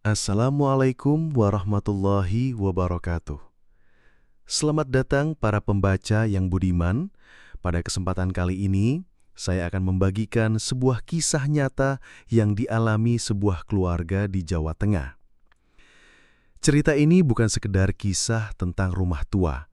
Assalamualaikum warahmatullahi wabarakatuh. Selamat datang para pembaca yang budiman. Pada kesempatan kali ini, saya akan membagikan sebuah kisah nyata yang dialami sebuah keluarga di Jawa Tengah. Cerita ini bukan sekedar kisah tentang rumah tua,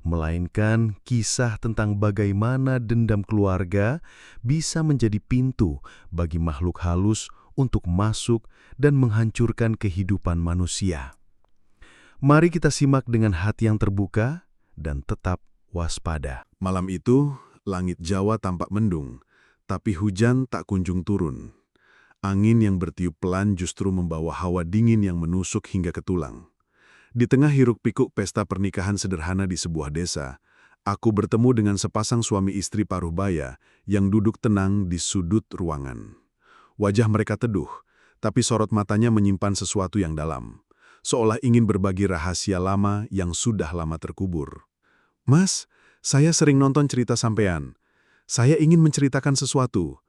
melainkan kisah tentang bagaimana dendam keluarga bisa menjadi pintu bagi makhluk halus untuk masuk dan menghancurkan kehidupan manusia. Mari kita simak dengan hati yang terbuka dan tetap waspada. Malam itu, langit Jawa tampak mendung, tapi hujan tak kunjung turun. Angin yang bertiup pelan justru membawa hawa dingin yang menusuk hingga ke tulang. Di tengah hiruk-pikuk pesta pernikahan sederhana di sebuah desa, aku bertemu dengan sepasang suami istri paruh baya yang duduk tenang di sudut ruangan. Wajah mereka teduh, tapi sorot matanya menyimpan sesuatu yang dalam, seolah ingin berbagi rahasia lama yang sudah lama terkubur. "Mas, saya sering nonton cerita sampean. Saya ingin menceritakan sesuatu.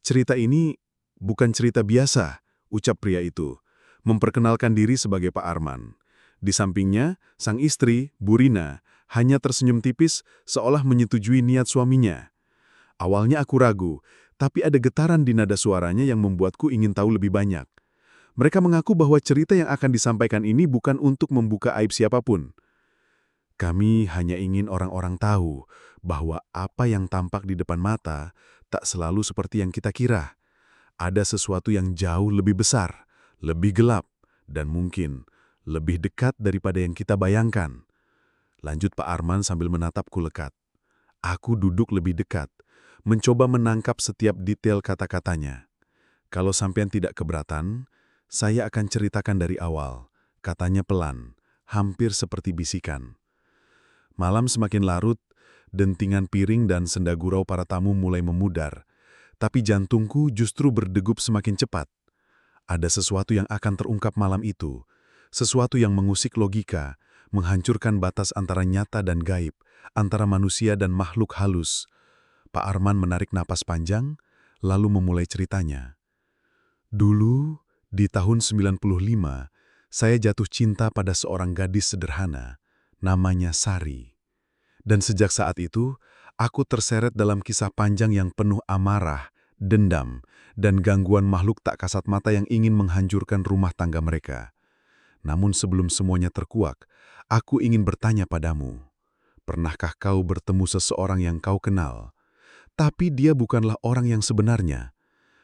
Cerita ini bukan cerita biasa," ucap pria itu, memperkenalkan diri sebagai Pak Arman. Di sampingnya, sang istri, Bu Rina, hanya tersenyum tipis seolah menyetujui niat suaminya. Awalnya aku ragu, tapi ada getaran di nada suaranya yang membuatku ingin tahu lebih banyak. Mereka mengaku bahwa cerita yang akan disampaikan ini bukan untuk membuka aib siapapun. "Kami hanya ingin orang-orang tahu bahwa apa yang tampak di depan mata tak selalu seperti yang kita kira. Ada sesuatu yang jauh lebih besar, lebih gelap, dan mungkin lebih dekat daripada yang kita bayangkan," lanjut Pak Arman sambil menatapku lekat. Aku duduk lebih dekat, mencoba menangkap setiap detail kata-katanya. "Kalau sampean tidak keberatan, saya akan ceritakan dari awal," katanya pelan, hampir seperti bisikan. Malam semakin larut, dentingan piring dan senda gurau para tamu mulai memudar, tapi jantungku justru berdegup semakin cepat. Ada sesuatu yang akan terungkap malam itu, sesuatu yang mengusik logika, menghancurkan batas antara nyata dan gaib, antara manusia dan makhluk halus. Pak Arman menarik napas panjang, lalu memulai ceritanya. "Dulu, di tahun 95, saya jatuh cinta pada seorang gadis sederhana, namanya Sari. Dan sejak saat itu, aku terseret dalam kisah panjang yang penuh amarah, dendam, dan gangguan makhluk tak kasat mata yang ingin menghancurkan rumah tangga mereka. Namun sebelum semuanya terkuak, aku ingin bertanya padamu, pernahkah kau bertemu seseorang yang kau kenal, tapi dia bukanlah orang yang sebenarnya?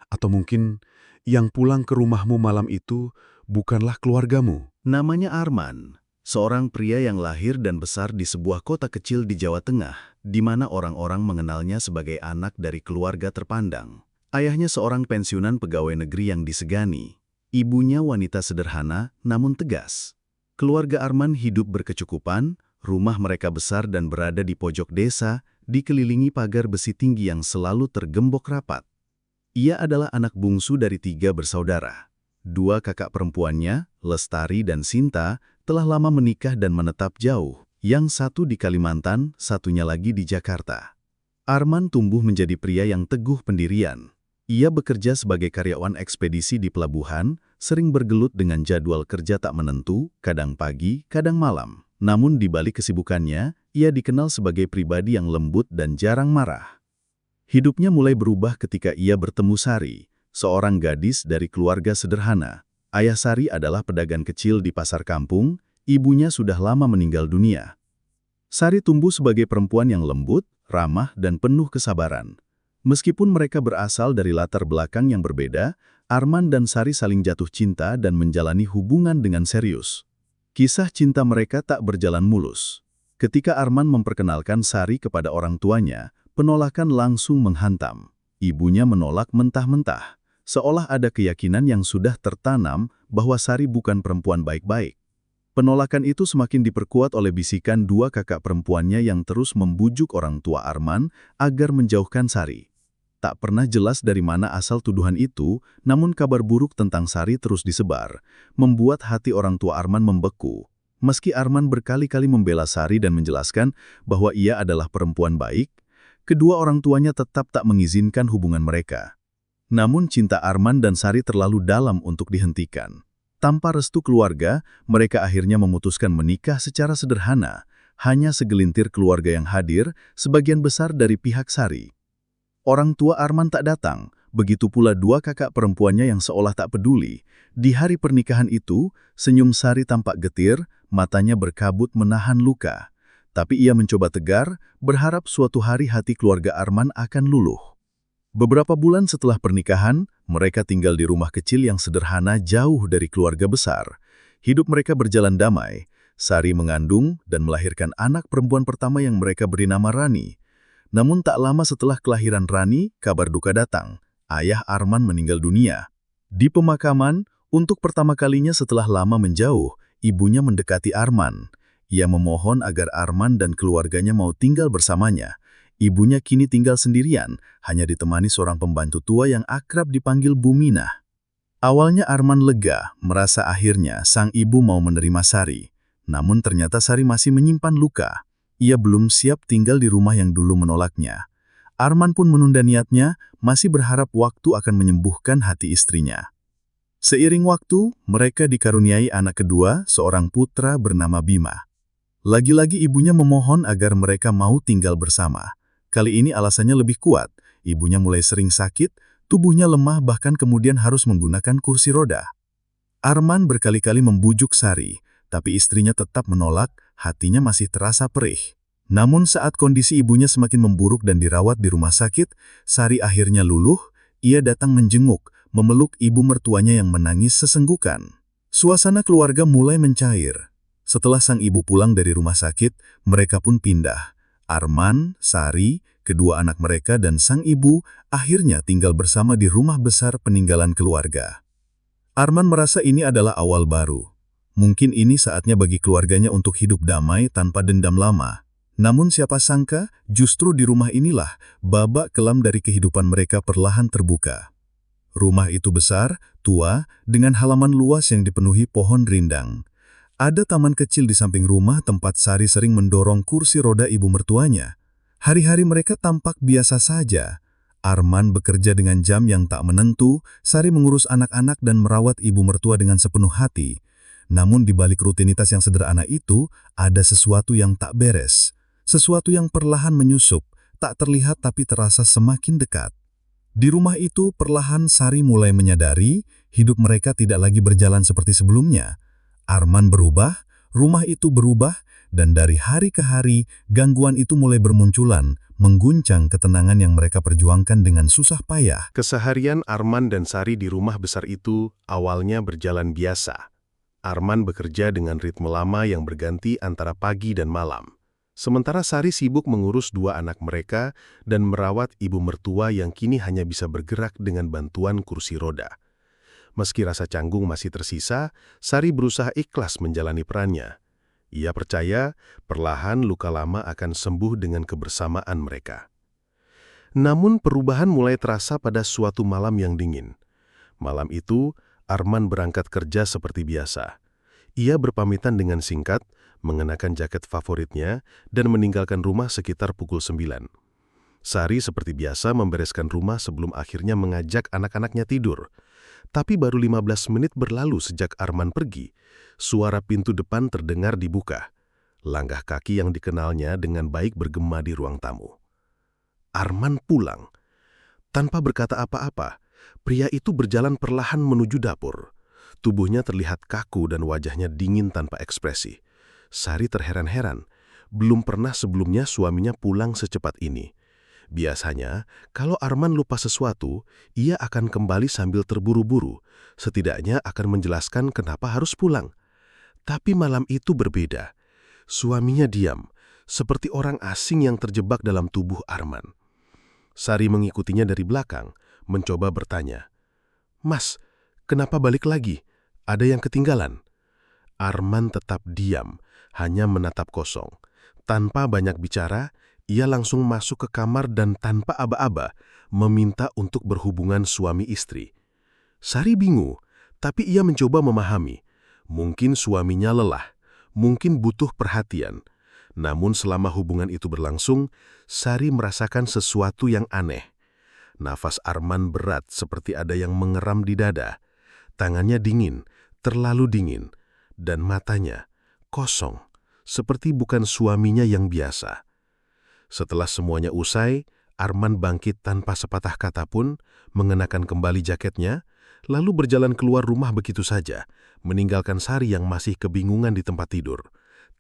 Atau mungkin yang pulang ke rumahmu malam itu bukanlah keluargamu?" Namanya Arman, seorang pria yang lahir dan besar di sebuah kota kecil di Jawa Tengah, di mana orang-orang mengenalnya sebagai anak dari keluarga terpandang. Ayahnya seorang pensiunan pegawai negeri yang disegani. Ibunya wanita sederhana namun tegas. Keluarga Arman hidup berkecukupan, rumah mereka besar dan berada di pojok desa, dikelilingi pagar besi tinggi yang selalu tergembok rapat. Ia adalah anak bungsu dari 3 bersaudara. 2 kakak perempuannya, Lestari dan Sinta, telah lama menikah dan menetap jauh. Yang satu di Kalimantan, satunya lagi di Jakarta. Arman tumbuh menjadi pria yang teguh pendirian. Ia bekerja sebagai karyawan ekspedisi di pelabuhan, sering bergelut dengan jadwal kerja tak menentu, kadang pagi, kadang malam. Namun di balik kesibukannya, ia dikenal sebagai pribadi yang lembut dan jarang marah. Hidupnya mulai berubah ketika ia bertemu Sari, seorang gadis dari keluarga sederhana. Ayah Sari adalah pedagang kecil di pasar kampung, ibunya sudah lama meninggal dunia. Sari tumbuh sebagai perempuan yang lembut, ramah, dan penuh kesabaran. Meskipun mereka berasal dari latar belakang yang berbeda, Arman dan Sari saling jatuh cinta dan menjalani hubungan dengan serius. Kisah cinta mereka tak berjalan mulus. Ketika Arman memperkenalkan Sari kepada orang tuanya, penolakan langsung menghantam. Ibunya menolak mentah-mentah, seolah ada keyakinan yang sudah tertanam bahwa Sari bukan perempuan baik-baik. Penolakan itu semakin diperkuat oleh bisikan 2 kakak perempuannya yang terus membujuk orang tua Arman agar menjauhkan Sari. Tak pernah jelas dari mana asal tuduhan itu, namun kabar buruk tentang Sari terus disebar, membuat hati orang tua Arman membeku. Meski Arman berkali-kali membela Sari dan menjelaskan bahwa ia adalah perempuan baik, kedua orang tuanya tetap tak mengizinkan hubungan mereka. Namun cinta Arman dan Sari terlalu dalam untuk dihentikan. Tanpa restu keluarga, mereka akhirnya memutuskan menikah secara sederhana. Hanya segelintir keluarga yang hadir, sebagian besar dari pihak Sari. Orang tua Arman tak datang, begitu pula dua kakak perempuannya yang seolah tak peduli. Di hari pernikahan itu, senyum Sari tampak getir, matanya berkabut menahan luka. Tapi ia mencoba tegar, berharap suatu hari hati keluarga Arman akan luluh. Beberapa bulan setelah pernikahan, mereka tinggal di rumah kecil yang sederhana jauh dari keluarga besar. Hidup mereka berjalan damai. Sari mengandung dan melahirkan anak perempuan pertama yang mereka beri nama Rani. Namun tak lama setelah kelahiran Rani, kabar duka datang. Ayah Arman meninggal dunia. Di pemakaman, untuk pertama kalinya setelah lama menjauh, ibunya mendekati Arman. Ia memohon agar Arman dan keluarganya mau tinggal bersamanya. Ibunya kini tinggal sendirian, hanya ditemani seorang pembantu tua yang akrab dipanggil Bu Minah. Awalnya Arman lega, merasa akhirnya sang ibu mau menerima Sari. Namun ternyata Sari masih menyimpan luka. Ia belum siap tinggal di rumah yang dulu menolaknya. Arman pun menunda niatnya, masih berharap waktu akan menyembuhkan hati istrinya. Seiring waktu, mereka dikaruniai anak kedua, seorang putra bernama Bima. Lagi-lagi ibunya memohon agar mereka mau tinggal bersama. Kali ini alasannya lebih kuat. Ibunya mulai sering sakit, tubuhnya lemah bahkan kemudian harus menggunakan kursi roda. Arman berkali-kali membujuk Sari, tapi istrinya tetap menolak, hatinya masih terasa perih. Namun saat kondisi ibunya semakin memburuk dan dirawat di rumah sakit, Sari akhirnya luluh. Ia datang menjenguk, memeluk ibu mertuanya yang menangis sesenggukan. Suasana keluarga mulai mencair. Setelah sang ibu pulang dari rumah sakit, mereka pun pindah. Arman, Sari, kedua anak mereka dan sang ibu akhirnya tinggal bersama di rumah besar peninggalan keluarga. Arman merasa ini adalah awal baru. Mungkin ini saatnya bagi keluarganya untuk hidup damai tanpa dendam lama. Namun siapa sangka, justru di rumah inilah babak kelam dari kehidupan mereka perlahan terbuka. Rumah itu besar, tua, dengan halaman luas yang dipenuhi pohon rindang. Ada taman kecil di samping rumah tempat Sari sering mendorong kursi roda ibu mertuanya. Hari-hari mereka tampak biasa saja. Arman bekerja dengan jam yang tak menentu, Sari mengurus anak-anak dan merawat ibu mertua dengan sepenuh hati. Namun di balik rutinitas yang sederhana itu, ada sesuatu yang tak beres. Sesuatu yang perlahan menyusup, tak terlihat tapi terasa semakin dekat. Di rumah itu perlahan Sari mulai menyadari, hidup mereka tidak lagi berjalan seperti sebelumnya. Arman berubah, rumah itu berubah, dan dari hari ke hari, gangguan itu mulai bermunculan, mengguncang ketenangan yang mereka perjuangkan dengan susah payah. Keseharian Arman dan Sari di rumah besar itu awalnya berjalan biasa. Arman bekerja dengan ritme lama yang berganti antara pagi dan malam. Sementara Sari sibuk mengurus dua anak mereka dan merawat ibu mertua yang kini hanya bisa bergerak dengan bantuan kursi roda. Meski rasa canggung masih tersisa, Sari berusaha ikhlas menjalani perannya. Ia percaya perlahan luka lama akan sembuh dengan kebersamaan mereka. Namun perubahan mulai terasa pada suatu malam yang dingin. Malam itu, Arman berangkat kerja seperti biasa. Ia berpamitan dengan singkat, mengenakan jaket favoritnya, dan meninggalkan rumah sekitar pukul 9. Sari seperti biasa membereskan rumah sebelum akhirnya mengajak anak-anaknya tidur. Tapi baru 15 menit berlalu sejak Arman pergi, suara pintu depan terdengar dibuka. Langkah kaki yang dikenalnya dengan baik bergema di ruang tamu. Arman pulang. Tanpa berkata apa-apa, pria itu berjalan perlahan menuju dapur. Tubuhnya terlihat kaku dan wajahnya dingin tanpa ekspresi. Sari terheran-heran, belum pernah sebelumnya suaminya pulang secepat ini. Biasanya, kalau Arman lupa sesuatu, ia akan kembali sambil terburu-buru, setidaknya akan menjelaskan kenapa harus pulang. Tapi malam itu berbeda. Suaminya diam, seperti orang asing yang terjebak dalam tubuh Arman. Sari mengikutinya dari belakang, mencoba bertanya, "Mas, kenapa balik lagi? Ada yang ketinggalan?" Arman tetap diam, hanya menatap kosong. Tanpa banyak bicara, ia langsung masuk ke kamar dan tanpa aba-aba meminta untuk berhubungan suami istri. Sari bingung, tapi ia mencoba memahami. Mungkin suaminya lelah, mungkin butuh perhatian. Namun selama hubungan itu berlangsung, Sari merasakan sesuatu yang aneh. Nafas Arman berat seperti ada yang mengeram di dada. Tangannya dingin, terlalu dingin, dan matanya kosong, seperti bukan suaminya yang biasa. Setelah semuanya usai, Arman bangkit tanpa sepatah kata pun, mengenakan kembali jaketnya, lalu berjalan keluar rumah begitu saja, meninggalkan Sari yang masih kebingungan di tempat tidur.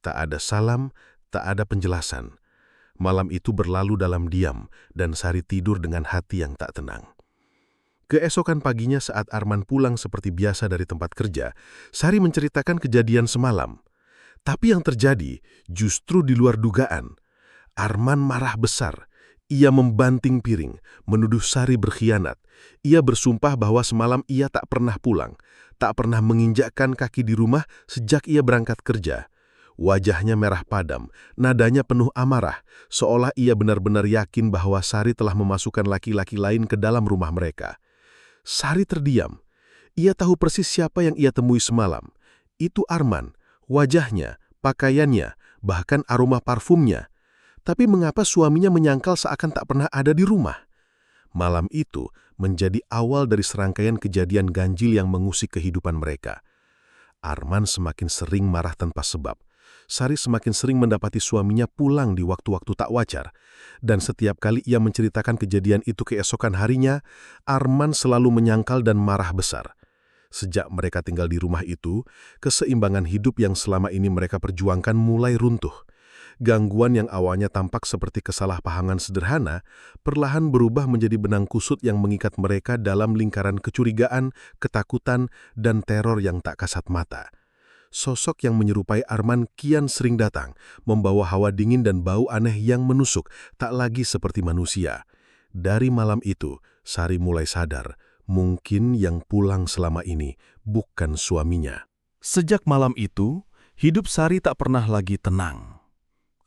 Tak ada salam, tak ada penjelasan. Malam itu berlalu dalam diam, dan Sari tidur dengan hati yang tak tenang. Keesokan paginya saat Arman pulang seperti biasa dari tempat kerja, Sari menceritakan kejadian semalam. Tapi yang terjadi justru di luar dugaan. Arman marah besar. Ia membanting piring, menuduh Sari berkhianat. Ia bersumpah bahwa semalam ia tak pernah pulang, tak pernah menginjakkan kaki di rumah sejak ia berangkat kerja. Wajahnya merah padam, nadanya penuh amarah, seolah ia benar-benar yakin bahwa Sari telah memasukkan laki-laki lain ke dalam rumah mereka. Sari terdiam. Ia tahu persis siapa yang ia temui semalam. Itu Arman, wajahnya, pakaiannya, bahkan aroma parfumnya. Tapi mengapa suaminya menyangkal seakan tak pernah ada di rumah? Malam itu menjadi awal dari serangkaian kejadian ganjil yang mengusik kehidupan mereka. Arman semakin sering marah tanpa sebab. Sari semakin sering mendapati suaminya pulang di waktu-waktu tak wajar. Dan setiap kali ia menceritakan kejadian itu keesokan harinya, Arman selalu menyangkal dan marah besar. Sejak mereka tinggal di rumah itu, keseimbangan hidup yang selama ini mereka perjuangkan mulai runtuh. Gangguan yang awalnya tampak seperti kesalahpahaman sederhana, perlahan berubah menjadi benang kusut yang mengikat mereka dalam lingkaran kecurigaan, ketakutan, dan teror yang tak kasat mata. Sosok yang menyerupai Arman kian sering datang, membawa hawa dingin dan bau aneh yang menusuk, tak lagi seperti manusia. Dari malam itu, Sari mulai sadar, mungkin yang pulang selama ini bukan suaminya. Sejak malam itu, hidup Sari tak pernah lagi tenang.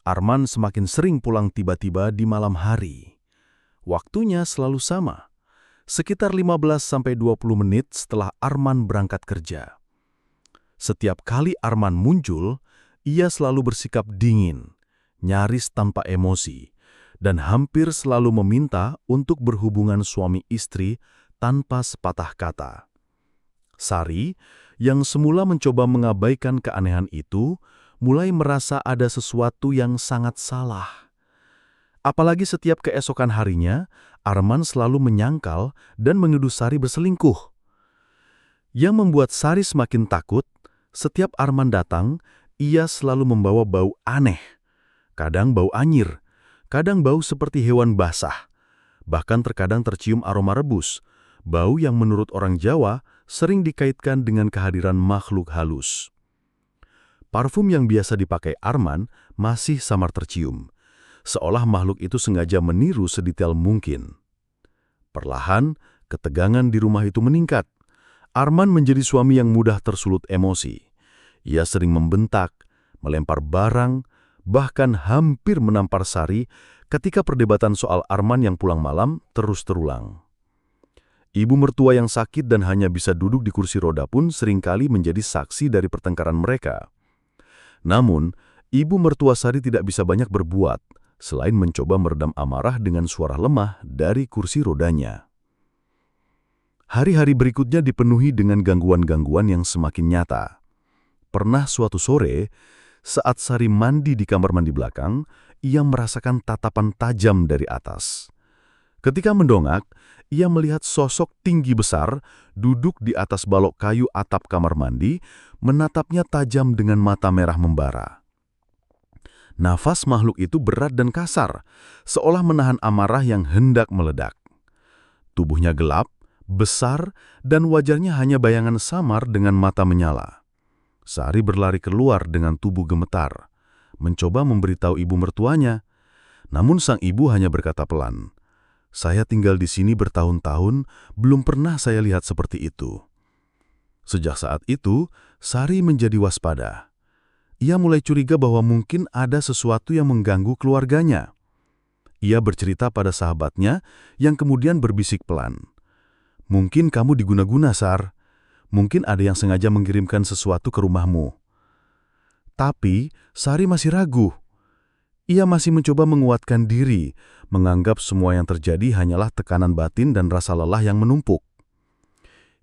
Arman semakin sering pulang tiba-tiba di malam hari. Waktunya selalu sama, sekitar 15-20 menit setelah Arman berangkat kerja. Setiap kali Arman muncul, ia selalu bersikap dingin, nyaris tanpa emosi, dan hampir selalu meminta untuk berhubungan suami istri tanpa sepatah kata. Sari, yang semula mencoba mengabaikan keanehan itu, mulai merasa ada sesuatu yang sangat salah. Apalagi setiap keesokan harinya, Arman selalu menyangkal dan menuduh Sari berselingkuh. Yang membuat Sari semakin takut, setiap Arman datang, ia selalu membawa bau aneh. Kadang bau anyir, kadang bau seperti hewan basah. Bahkan terkadang tercium aroma rebus, bau yang menurut orang Jawa sering dikaitkan dengan kehadiran makhluk halus. Parfum yang biasa dipakai Arman masih samar tercium, seolah makhluk itu sengaja meniru sedetail mungkin. Perlahan, ketegangan di rumah itu meningkat. Arman menjadi suami yang mudah tersulut emosi. Ia sering membentak, melempar barang, bahkan hampir menampar Sari ketika perdebatan soal Arman yang pulang malam terus terulang. Ibu mertua yang sakit dan hanya bisa duduk di kursi roda pun seringkali menjadi saksi dari pertengkaran mereka. Namun, ibu mertua Sari tidak bisa banyak berbuat, selain mencoba meredam amarah dengan suara lemah dari kursi rodanya. Hari-hari berikutnya dipenuhi dengan gangguan-gangguan yang semakin nyata. Pernah suatu sore, saat Sari mandi di kamar mandi belakang, ia merasakan tatapan tajam dari atas. Ketika mendongak, ia melihat sosok tinggi besar duduk di atas balok kayu atap kamar mandi, menatapnya tajam dengan mata merah membara. Nafas makhluk itu berat dan kasar, seolah menahan amarah yang hendak meledak. Tubuhnya gelap, besar, dan wajahnya hanya bayangan samar dengan mata menyala. Sari berlari keluar dengan tubuh gemetar, mencoba memberitahu ibu mertuanya. Namun sang ibu hanya berkata pelan, "Saya tinggal di sini bertahun-tahun, belum pernah saya lihat seperti itu." Sejak saat itu, Sari menjadi waspada. Ia mulai curiga bahwa mungkin ada sesuatu yang mengganggu keluarganya. Ia bercerita pada sahabatnya yang kemudian berbisik pelan, "Mungkin kamu diguna-guna, Sar. Mungkin ada yang sengaja mengirimkan sesuatu ke rumahmu." Tapi Sari masih ragu. Ia masih mencoba menguatkan diri, menganggap semua yang terjadi hanyalah tekanan batin dan rasa lelah yang menumpuk.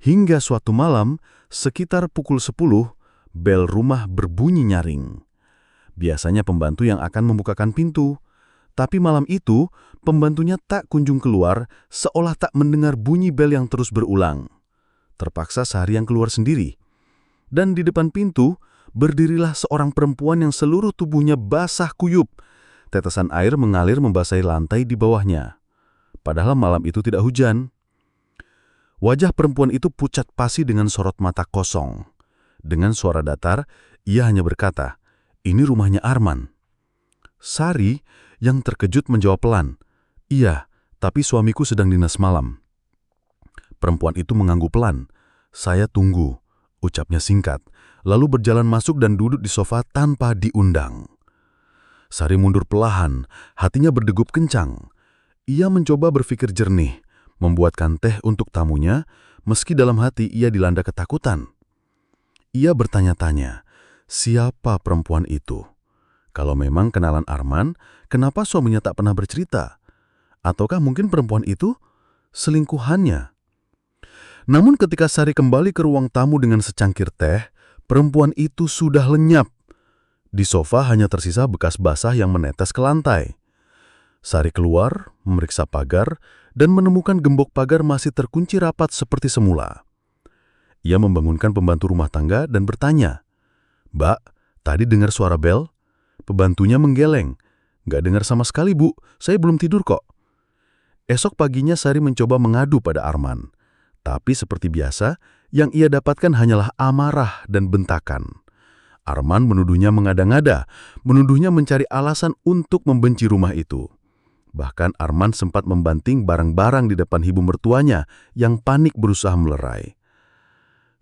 Hingga suatu malam, Sekitar pukul 10, bel rumah berbunyi nyaring. Biasanya pembantu yang akan membukakan pintu. Tapi malam itu, pembantunya tak kunjung keluar, seolah tak mendengar bunyi bel yang terus berulang. Terpaksa Sari yang keluar sendiri. Dan di depan pintu, berdirilah seorang perempuan yang seluruh tubuhnya basah kuyup. Tetesan air mengalir membasahi lantai di bawahnya. Padahal malam itu tidak hujan. Wajah perempuan itu pucat pasi dengan sorot mata kosong. Dengan suara datar, ia hanya berkata, "Ini rumahnya Arman." Sari yang terkejut menjawab pelan, "Iya, tapi suamiku sedang dinas malam." Perempuan itu mengangguk pelan. "Saya tunggu," ucapnya singkat, lalu berjalan masuk dan duduk di sofa tanpa diundang. Sari mundur perlahan, hatinya berdegup kencang. Ia mencoba berpikir jernih, membuatkan teh untuk tamunya, meski dalam hati ia dilanda ketakutan. Ia bertanya-tanya, siapa perempuan itu? Kalau memang kenalan Arman, kenapa suaminya tak pernah bercerita? Ataukah mungkin perempuan itu selingkuhannya? Namun ketika Sari kembali ke ruang tamu dengan secangkir teh, perempuan itu sudah lenyap. Di sofa hanya tersisa bekas basah yang menetes ke lantai. Sari keluar, memeriksa pagar, dan menemukan gembok pagar masih terkunci rapat seperti semula. Ia membangunkan pembantu rumah tangga dan bertanya, "Mbak, tadi dengar suara bel?" Pembantunya menggeleng. "Nggak dengar sama sekali, Bu. Saya belum tidur kok." Esok paginya Sari mencoba mengadu pada Arman. Tapi seperti biasa, yang ia dapatkan hanyalah amarah dan bentakan. Arman menuduhnya mengada-ngada, menuduhnya mencari alasan untuk membenci rumah itu. Bahkan Arman sempat membanting barang-barang di depan ibu mertuanya yang panik berusaha melerai.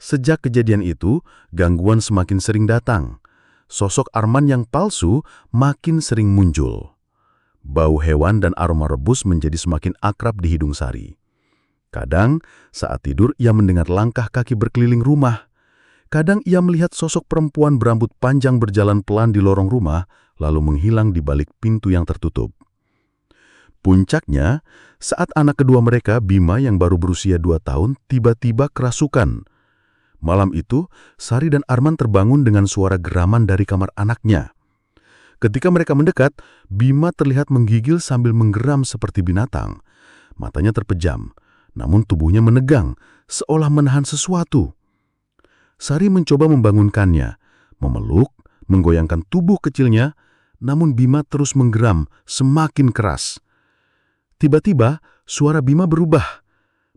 Sejak kejadian itu, gangguan semakin sering datang. Sosok Arman yang palsu makin sering muncul. Bau hewan dan aroma rebus menjadi semakin akrab di hidung Sari. Kadang, saat tidur ia mendengar langkah kaki berkeliling rumah. Kadang ia melihat sosok perempuan berambut panjang berjalan pelan di lorong rumah, lalu menghilang di balik pintu yang tertutup. Puncaknya, saat anak kedua mereka, Bima yang baru berusia 2 tahun, tiba-tiba kerasukan. Malam itu, Sari dan Arman terbangun dengan suara geraman dari kamar anaknya. Ketika mereka mendekat, Bima terlihat menggigil sambil menggeram seperti binatang. Matanya terpejam, namun tubuhnya menegang, seolah menahan sesuatu. Sari mencoba membangunkannya, memeluk, menggoyangkan tubuh kecilnya, namun Bima terus menggeram, semakin keras. Tiba-tiba, suara Bima berubah,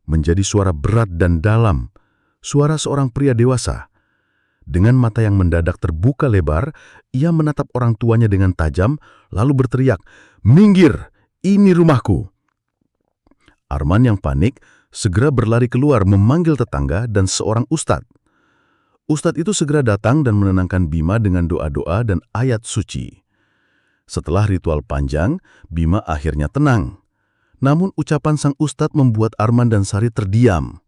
menjadi suara berat dan dalam, suara seorang pria dewasa. Dengan mata yang mendadak terbuka lebar, ia menatap orang tuanya dengan tajam, lalu berteriak, "Minggir, ini rumahku!" Arman yang panik segera berlari keluar memanggil tetangga dan seorang ustadz. Ustadz itu segera datang dan menenangkan Bima dengan doa-doa dan ayat suci. Setelah ritual panjang, Bima akhirnya tenang. Namun ucapan sang ustadz membuat Arman dan Sari terdiam.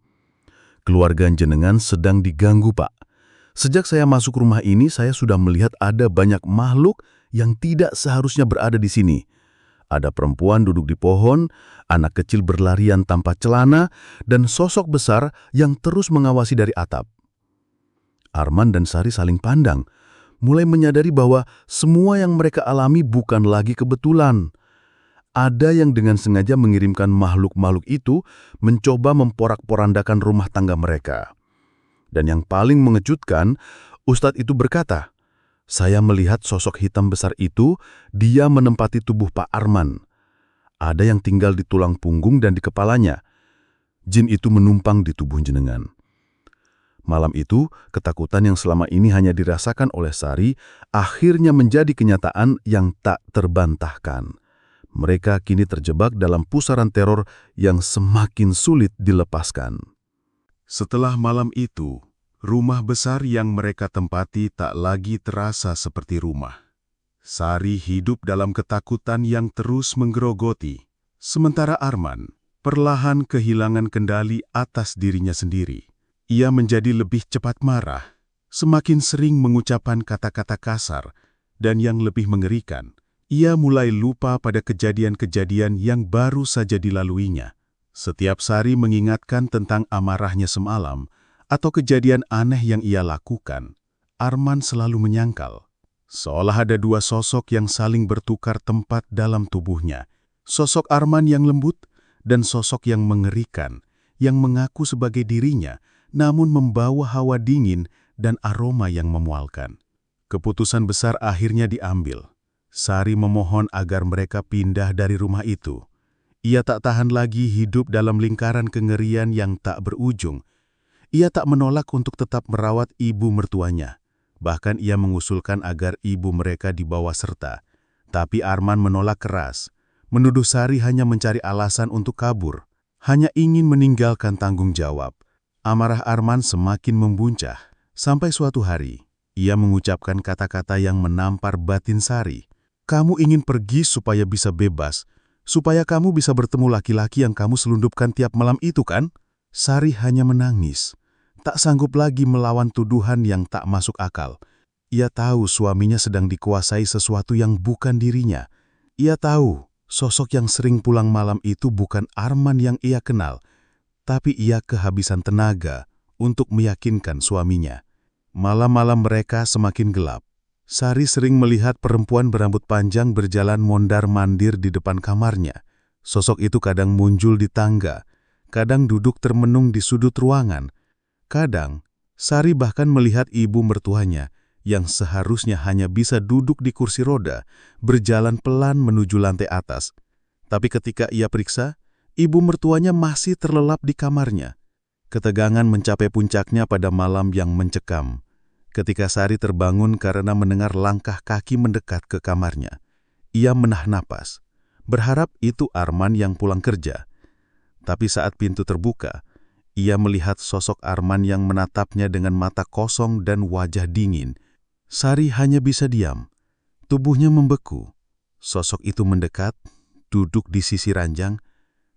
"Keluarga jenengan sedang diganggu, Pak. Sejak saya masuk rumah ini, saya sudah melihat ada banyak makhluk yang tidak seharusnya berada di sini. Ada perempuan duduk di pohon, anak kecil berlarian tanpa celana, dan sosok besar yang terus mengawasi dari atap." Arman dan Sari saling pandang, mulai menyadari bahwa semua yang mereka alami bukan lagi kebetulan. Ada yang dengan sengaja mengirimkan makhluk-makhluk itu mencoba memporak-porandakan rumah tangga mereka. Dan yang paling mengejutkan, ustadz itu berkata, "Saya melihat sosok hitam besar itu, dia menempati tubuh Pak Arman. Ada yang tinggal di tulang punggung dan di kepalanya. Jin itu menumpang di tubuh jenengan." Malam itu, ketakutan yang selama ini hanya dirasakan oleh Sari, akhirnya menjadi kenyataan yang tak terbantahkan. Mereka kini terjebak dalam pusaran teror yang semakin sulit dilepaskan. Setelah malam itu, rumah besar yang mereka tempati tak lagi terasa seperti rumah. Sari hidup dalam ketakutan yang terus menggerogoti, sementara Arman perlahan kehilangan kendali atas dirinya sendiri. Ia menjadi lebih cepat marah, semakin sering mengucapkan kata-kata kasar, dan yang lebih mengerikan, ia mulai lupa pada kejadian-kejadian yang baru saja dilaluinya. Setiap Sari mengingatkan tentang amarahnya semalam, atau kejadian aneh yang ia lakukan, Arman selalu menyangkal. Seolah ada dua sosok yang saling bertukar tempat dalam tubuhnya. Sosok Arman yang lembut dan sosok yang mengerikan, yang mengaku sebagai dirinya, namun membawa hawa dingin dan aroma yang memualkan. Keputusan besar akhirnya diambil. Sari memohon agar mereka pindah dari rumah itu. Ia tak tahan lagi hidup dalam lingkaran kengerian yang tak berujung. Ia tak menolak untuk tetap merawat ibu mertuanya. Bahkan ia mengusulkan agar ibu mereka dibawa serta. Tapi Arman menolak keras. Menuduh Sari hanya mencari alasan untuk kabur. Hanya ingin meninggalkan tanggung jawab. Amarah Arman semakin membuncah. Sampai suatu hari, ia mengucapkan kata-kata yang menampar batin Sari. Kamu ingin pergi supaya bisa bebas. Supaya kamu bisa bertemu laki-laki yang kamu selundupkan tiap malam itu kan? Sari hanya menangis. Tak sanggup lagi melawan tuduhan yang tak masuk akal. Ia tahu suaminya sedang dikuasai sesuatu yang bukan dirinya. Ia tahu sosok yang sering pulang malam itu bukan Arman yang ia kenal, tapi ia kehabisan tenaga untuk meyakinkan suaminya. Malam-malam mereka semakin gelap. Sari sering melihat perempuan berambut panjang berjalan mondar-mandir di depan kamarnya. Sosok itu kadang muncul di tangga, kadang duduk termenung di sudut ruangan. Kadang, Sari bahkan melihat ibu mertuanya yang seharusnya hanya bisa duduk di kursi roda, berjalan pelan menuju lantai atas. Tapi ketika ia periksa, ibu mertuanya masih terlelap di kamarnya. Ketegangan mencapai puncaknya pada malam yang mencekam. Ketika Sari terbangun karena mendengar langkah kaki mendekat ke kamarnya. Ia menahan napas, berharap itu Arman yang pulang kerja. Tapi saat pintu terbuka, ia melihat sosok Arman yang menatapnya dengan mata kosong dan wajah dingin. Sari hanya bisa diam. Tubuhnya membeku. Sosok itu mendekat, duduk di sisi ranjang,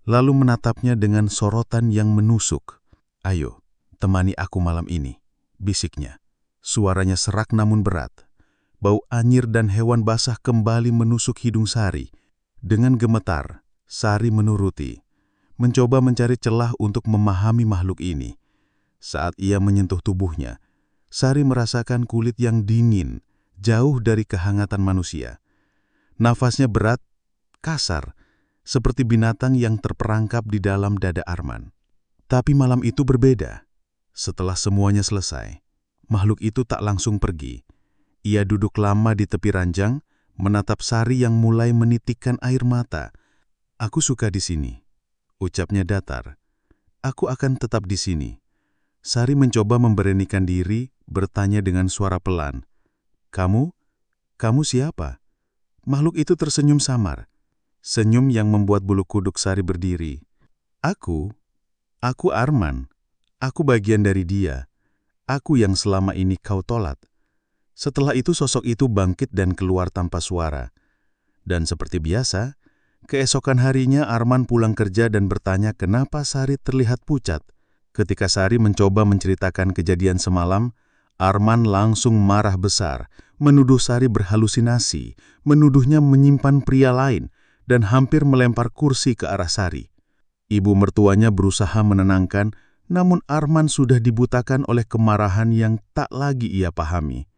lalu menatapnya dengan sorotan yang menusuk. Ayo, temani aku malam ini, bisiknya. Suaranya serak namun berat. Bau anyir dan hewan basah kembali menusuk hidung Sari. Dengan gemetar, Sari menuruti. Mencoba mencari celah untuk memahami makhluk ini. Saat ia menyentuh tubuhnya, Sari merasakan kulit yang dingin, jauh dari kehangatan manusia. Nafasnya berat, kasar, seperti binatang yang terperangkap di dalam dada Arman. Tapi malam itu berbeda. Setelah semuanya selesai, makhluk itu tak langsung pergi. Ia duduk lama di tepi ranjang, menatap Sari yang mulai menitikkan air mata. Aku suka di sini, ucapnya datar. Aku akan tetap di sini. Sari mencoba memberanikan diri, bertanya dengan suara pelan. Kamu siapa? Makhluk itu tersenyum samar. Senyum yang membuat bulu kuduk Sari berdiri. Aku Arman. Aku bagian dari dia. Aku yang selama ini kau tolak. Setelah itu sosok itu bangkit dan keluar tanpa suara. Dan seperti biasa, keesokan harinya Arman pulang kerja dan bertanya kenapa Sari terlihat pucat. Ketika Sari mencoba menceritakan kejadian semalam, Arman langsung marah besar, menuduh Sari berhalusinasi, menuduhnya menyimpan pria lain, dan hampir melempar kursi ke arah Sari. Ibu mertuanya berusaha menenangkan, namun Arman sudah dibutakan oleh kemarahan yang tak lagi ia pahami.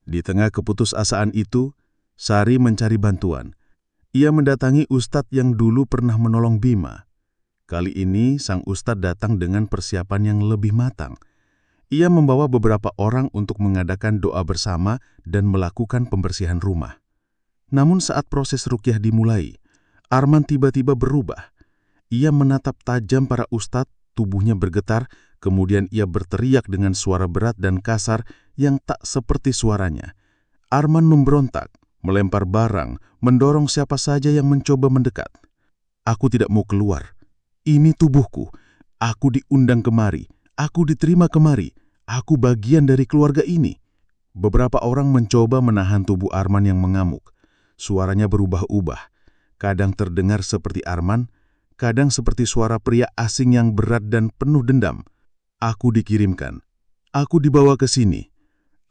Di tengah keputusasaan itu, Sari mencari bantuan. Ia mendatangi ustadz yang dulu pernah menolong Bima. Kali ini, sang ustadz datang dengan persiapan yang lebih matang. Ia membawa beberapa orang untuk mengadakan doa bersama dan melakukan pembersihan rumah. Namun saat proses ruqyah dimulai, Arman tiba-tiba berubah. Ia menatap tajam para ustadz, tubuhnya bergetar, kemudian ia berteriak dengan suara berat dan kasar yang tak seperti suaranya. Arman memberontak, melempar barang, mendorong siapa saja yang mencoba mendekat. Aku tidak mau keluar. Ini tubuhku. Aku diundang kemari. Aku diterima kemari. Aku bagian dari keluarga ini. Beberapa orang mencoba menahan tubuh Arman yang mengamuk. Suaranya berubah-ubah. Kadang terdengar seperti Arman, kadang seperti suara pria asing yang berat dan penuh dendam. Aku dikirimkan. Aku dibawa ke sini.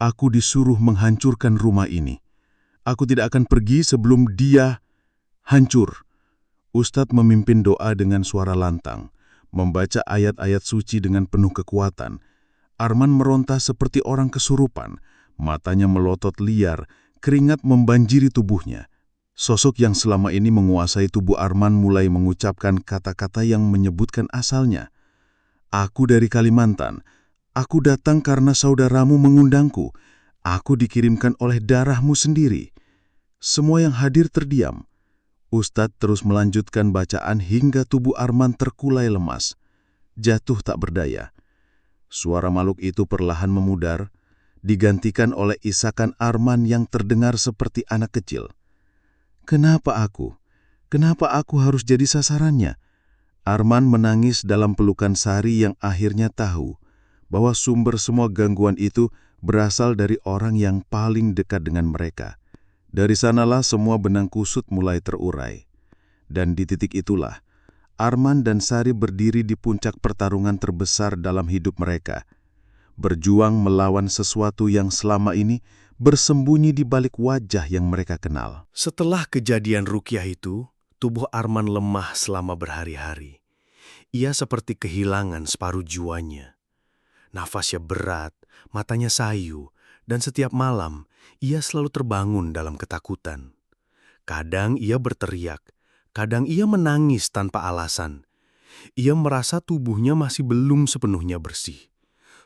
Aku disuruh menghancurkan rumah ini. Aku tidak akan pergi sebelum dia hancur. Ustadz memimpin doa dengan suara lantang, membaca ayat-ayat suci dengan penuh kekuatan. Arman meronta seperti orang kesurupan, matanya melotot liar, keringat membanjiri tubuhnya. Sosok yang selama ini menguasai tubuh Arman mulai mengucapkan kata-kata yang menyebutkan asalnya. "Aku dari Kalimantan. Aku datang karena saudaramu mengundangku. Aku dikirimkan oleh darahmu sendiri." Semua yang hadir terdiam. Ustadz terus melanjutkan bacaan hingga tubuh Arman terkulai lemas. Jatuh tak berdaya. Suara makhluk itu perlahan memudar, digantikan oleh isakan Arman yang terdengar seperti anak kecil. "Kenapa aku? Kenapa aku harus jadi sasarannya?" Arman menangis dalam pelukan Sari yang akhirnya tahu bahwa sumber semua gangguan itu berasal dari orang yang paling dekat dengan mereka. Dari sanalah semua benang kusut mulai terurai. Dan di titik itulah, Arman dan Sari berdiri di puncak pertarungan terbesar dalam hidup mereka. Berjuang melawan sesuatu yang selama ini bersembunyi di balik wajah yang mereka kenal. Setelah kejadian rukyah itu, tubuh Arman lemah selama berhari-hari. Ia seperti kehilangan separuh jiwanya. Nafasnya berat, matanya sayu, dan setiap malam ia selalu terbangun dalam ketakutan. Kadang ia berteriak, kadang ia menangis tanpa alasan. Ia merasa tubuhnya masih belum sepenuhnya bersih.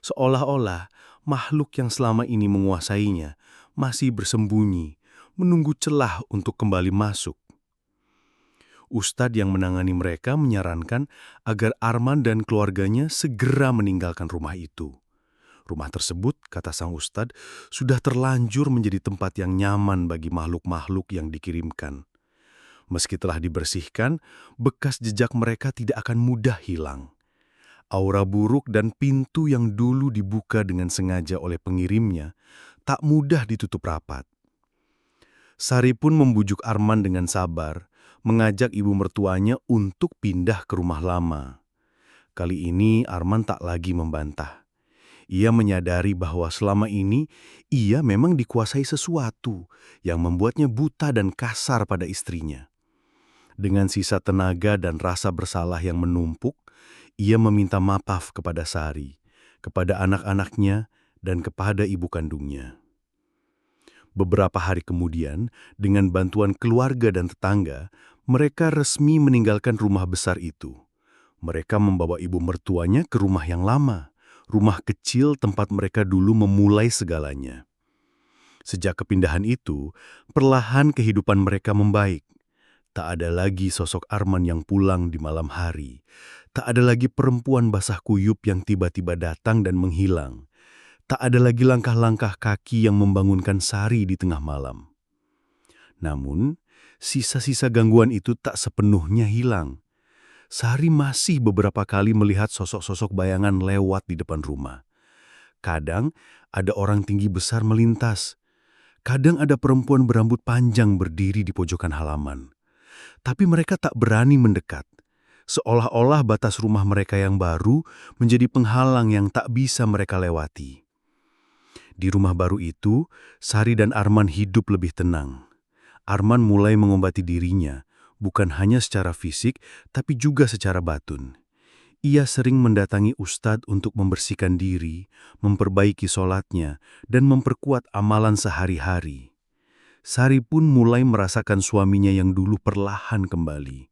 Seolah-olah makhluk yang selama ini menguasainya masih bersembunyi, menunggu celah untuk kembali masuk. Ustadz yang menangani mereka menyarankan agar Arman dan keluarganya segera meninggalkan rumah itu. Rumah tersebut, kata sang ustadz, sudah terlanjur menjadi tempat yang nyaman bagi makhluk-makhluk yang dikirimkan. Meski telah dibersihkan, bekas jejak mereka tidak akan mudah hilang. Aura buruk dan pintu yang dulu dibuka dengan sengaja oleh pengirimnya tak mudah ditutup rapat. Sari pun membujuk Arman dengan sabar, mengajak ibu mertuanya untuk pindah ke rumah lama. Kali ini Arman tak lagi membantah. Ia menyadari bahwa selama ini ia memang dikuasai sesuatu yang membuatnya buta dan kasar pada istrinya. Dengan sisa tenaga dan rasa bersalah yang menumpuk, ia meminta maaf kepada Sari, kepada anak-anaknya, dan kepada ibu kandungnya. Beberapa hari kemudian, dengan bantuan keluarga dan tetangga, mereka resmi meninggalkan rumah besar itu. Mereka membawa ibu mertuanya ke rumah yang lama, rumah kecil tempat mereka dulu memulai segalanya. Sejak kepindahan itu, perlahan kehidupan mereka membaik. Tak ada lagi sosok Arman yang pulang di malam hari. Tak ada lagi perempuan basah kuyup yang tiba-tiba datang dan menghilang. Tak ada lagi langkah-langkah kaki yang membangunkan Sari di tengah malam. Namun, sisa-sisa gangguan itu tak sepenuhnya hilang. Sari masih beberapa kali melihat sosok-sosok bayangan lewat di depan rumah. Kadang ada orang tinggi besar melintas. Kadang ada perempuan berambut panjang berdiri di pojokan halaman. Tapi mereka tak berani mendekat. Seolah-olah batas rumah mereka yang baru menjadi penghalang yang tak bisa mereka lewati. Di rumah baru itu, Sari dan Arman hidup lebih tenang. Arman mulai mengobati dirinya, bukan hanya secara fisik, tapi juga secara batin. Ia sering mendatangi ustadz untuk membersihkan diri, memperbaiki sholatnya, dan memperkuat amalan sehari-hari. Sari pun mulai merasakan suaminya yang dulu perlahan kembali.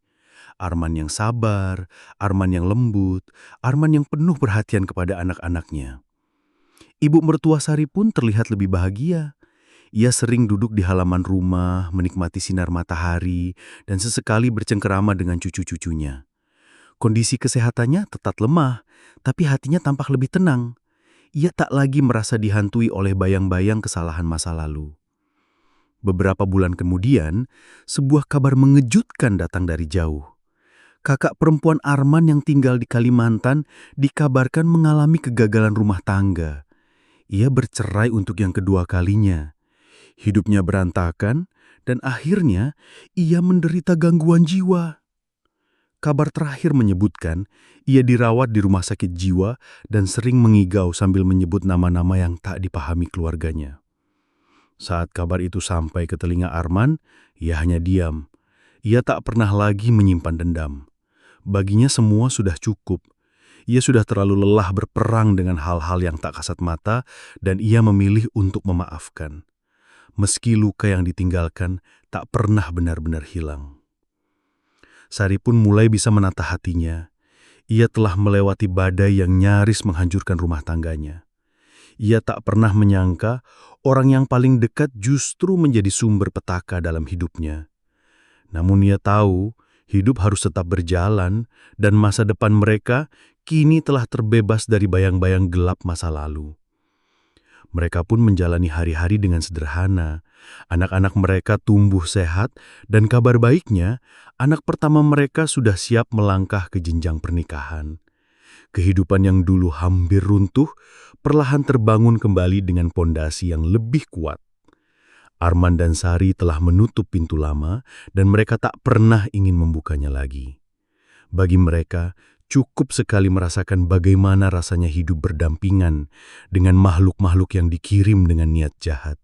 Arman yang sabar, Arman yang lembut, Arman yang penuh perhatian kepada anak-anaknya. Ibu mertua Sari pun terlihat lebih bahagia. Ia sering duduk di halaman rumah, menikmati sinar matahari, dan sesekali bercengkerama dengan cucu-cucunya. Kondisi kesehatannya tetap lemah, tapi hatinya tampak lebih tenang. Ia tak lagi merasa dihantui oleh bayang-bayang kesalahan masa lalu. Beberapa bulan kemudian, sebuah kabar mengejutkan datang dari jauh. Kakak perempuan Arman yang tinggal di Kalimantan dikabarkan mengalami kegagalan rumah tangga. Ia bercerai untuk yang kedua kalinya. Hidupnya berantakan, dan akhirnya ia menderita gangguan jiwa. Kabar terakhir menyebutkan ia dirawat di rumah sakit jiwa dan sering mengigau sambil menyebut nama-nama yang tak dipahami keluarganya. Saat kabar itu sampai ke telinga Arman, ia hanya diam. Ia tak pernah lagi menyimpan dendam. Baginya semua sudah cukup. Ia sudah terlalu lelah berperang dengan hal-hal yang tak kasat mata dan ia memilih untuk memaafkan. Meski luka yang ditinggalkan tak pernah benar-benar hilang. Sari pun mulai bisa menata hatinya. Ia telah melewati badai yang nyaris menghancurkan rumah tangganya. Ia tak pernah menyangka orang yang paling dekat justru menjadi sumber petaka dalam hidupnya. Namun ia tahu hidup harus tetap berjalan dan masa depan mereka kini telah terbebas dari bayang-bayang gelap masa lalu. Mereka pun menjalani hari-hari dengan sederhana. Anak-anak mereka tumbuh sehat dan kabar baiknya, anak pertama mereka sudah siap melangkah ke jenjang pernikahan. Kehidupan yang dulu hampir runtuh, perlahan terbangun kembali dengan pondasi yang lebih kuat. Arman dan Sari telah menutup pintu lama dan mereka tak pernah ingin membukanya lagi. Bagi mereka, cukup sekali merasakan bagaimana rasanya hidup berdampingan dengan makhluk-makhluk yang dikirim dengan niat jahat.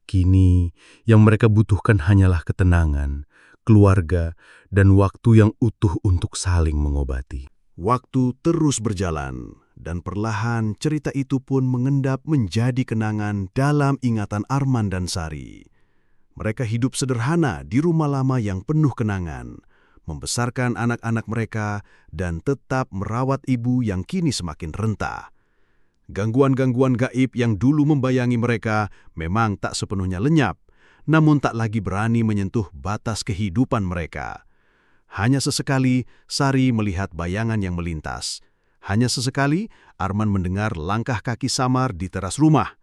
Kini, yang mereka butuhkan hanyalah ketenangan, keluarga, dan waktu yang utuh untuk saling mengobati. Waktu terus berjalan, dan perlahan cerita itu pun mengendap menjadi kenangan dalam ingatan Arman dan Sari. Mereka hidup sederhana di rumah lama yang penuh kenangan, membesarkan anak-anak mereka, dan tetap merawat ibu yang kini semakin renta. Gangguan-gangguan gaib yang dulu membayangi mereka memang tak sepenuhnya lenyap, namun tak lagi berani menyentuh batas kehidupan mereka. Hanya sesekali Sari melihat bayangan yang melintas. Hanya sesekali Arman mendengar langkah kaki samar di teras rumah.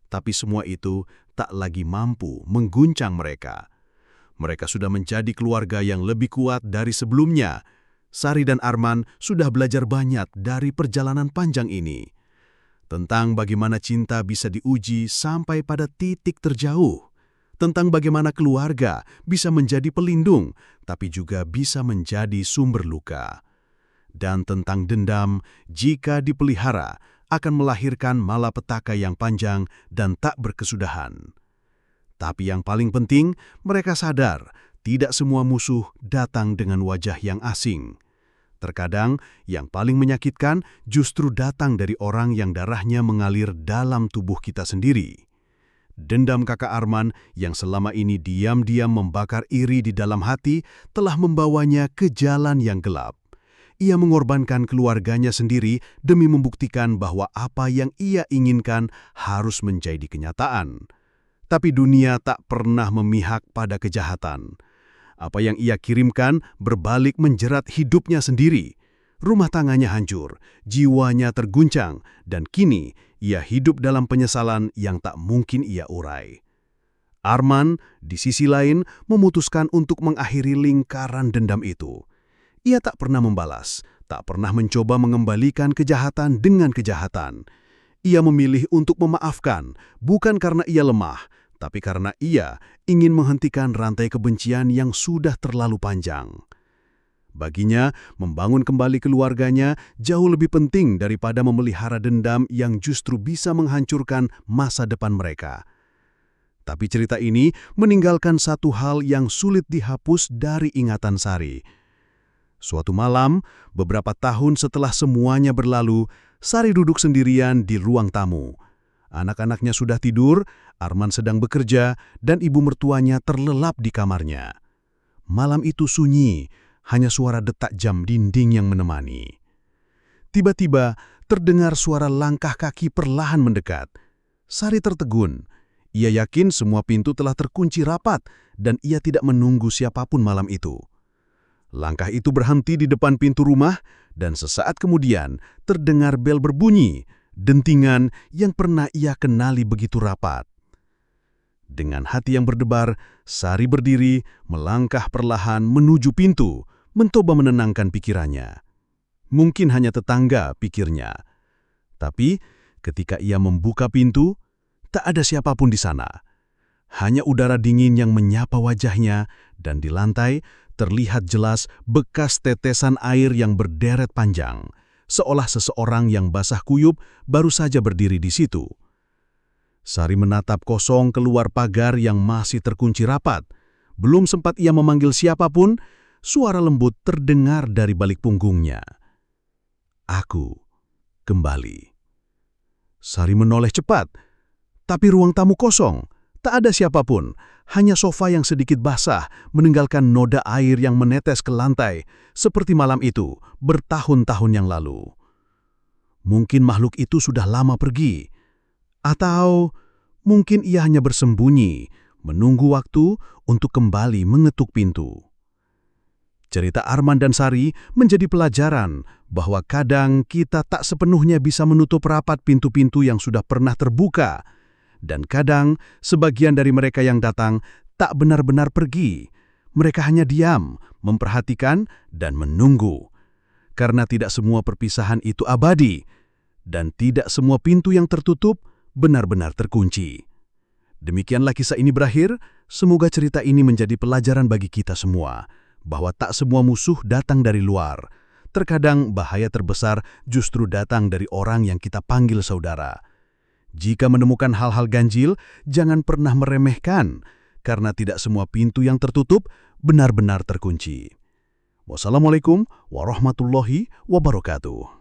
Tapi semua itu tak lagi mampu mengguncang mereka. Mereka sudah menjadi keluarga yang lebih kuat dari sebelumnya. Sari dan Arman sudah belajar banyak dari perjalanan panjang ini. Tentang bagaimana cinta bisa diuji sampai pada titik terjauh. Tentang bagaimana keluarga bisa menjadi pelindung, tapi juga bisa menjadi sumber luka. Dan tentang dendam, jika dipelihara, akan melahirkan malapetaka yang panjang dan tak berkesudahan. Tapi yang paling penting, mereka sadar tidak semua musuh datang dengan wajah yang asing. Terkadang, yang paling menyakitkan justru datang dari orang yang darahnya mengalir dalam tubuh kita sendiri. Dendam kakak Arman yang selama ini diam-diam membakar iri di dalam hati telah membawanya ke jalan yang gelap. Ia mengorbankan keluarganya sendiri demi membuktikan bahwa apa yang ia inginkan harus menjadi kenyataan. Tapi dunia tak pernah memihak pada kejahatan. Apa yang ia kirimkan berbalik menjerat hidupnya sendiri. Rumah tangganya hancur, jiwanya terguncang, dan kini ia hidup dalam penyesalan yang tak mungkin ia urai. Arman, di sisi lain, memutuskan untuk mengakhiri lingkaran dendam itu. Ia tak pernah membalas, tak pernah mencoba mengembalikan kejahatan dengan kejahatan. Ia memilih untuk memaafkan, bukan karena ia lemah, tapi karena ia ingin menghentikan rantai kebencian yang sudah terlalu panjang. Baginya, membangun kembali keluarganya jauh lebih penting daripada memelihara dendam yang justru bisa menghancurkan masa depan mereka. Tapi cerita ini meninggalkan satu hal yang sulit dihapus dari ingatan Sari. Suatu malam, beberapa tahun setelah semuanya berlalu, Sari duduk sendirian di ruang tamu. Anak-anaknya sudah tidur, Arman sedang bekerja, dan ibu mertuanya terlelap di kamarnya. Malam itu sunyi, hanya suara detak jam dinding yang menemani. Tiba-tiba, terdengar suara langkah kaki perlahan mendekat. Sari tertegun. Ia yakin semua pintu telah terkunci rapat dan ia tidak menunggu siapapun malam itu. Langkah itu berhenti di depan pintu rumah dan sesaat kemudian terdengar bel berbunyi, dentingan yang pernah ia kenali begitu rapat. Dengan hati yang berdebar, Sari berdiri, melangkah perlahan menuju pintu, mencoba menenangkan pikirannya. Mungkin hanya tetangga, pikirnya. Tapi ketika ia membuka pintu, tak ada siapapun di sana. Hanya udara dingin yang menyapa wajahnya, dan di lantai terlihat jelas bekas tetesan air yang berderet panjang, seolah seseorang yang basah kuyup baru saja berdiri di situ. Sari menatap kosong keluar pagar yang masih terkunci rapat. Belum sempat ia memanggil siapapun, suara lembut terdengar dari balik punggungnya. Aku kembali. Sari menoleh cepat, tapi ruang tamu kosong. Tak ada siapapun, hanya sofa yang sedikit basah meninggalkan noda air yang menetes ke lantai, seperti malam itu bertahun-tahun yang lalu. Mungkin makhluk itu sudah lama pergi, atau mungkin ia hanya bersembunyi, menunggu waktu untuk kembali mengetuk pintu. Cerita Arman dan Sari menjadi pelajaran bahwa kadang kita tak sepenuhnya bisa menutup rapat pintu-pintu yang sudah pernah terbuka, dan kadang sebagian dari mereka yang datang tak benar-benar pergi. Mereka hanya diam, memperhatikan, dan menunggu. Karena tidak semua perpisahan itu abadi, dan tidak semua pintu yang tertutup benar-benar terkunci. Demikianlah kisah ini berakhir. Semoga cerita ini menjadi pelajaran bagi kita semua, bahwa tak semua musuh datang dari luar. Terkadang bahaya terbesar justru datang dari orang yang kita panggil saudara. Jika menemukan hal-hal ganjil, jangan pernah meremehkan, karena tidak semua pintu yang tertutup benar-benar terkunci. Wassalamualaikum warahmatullahi wabarakatuh.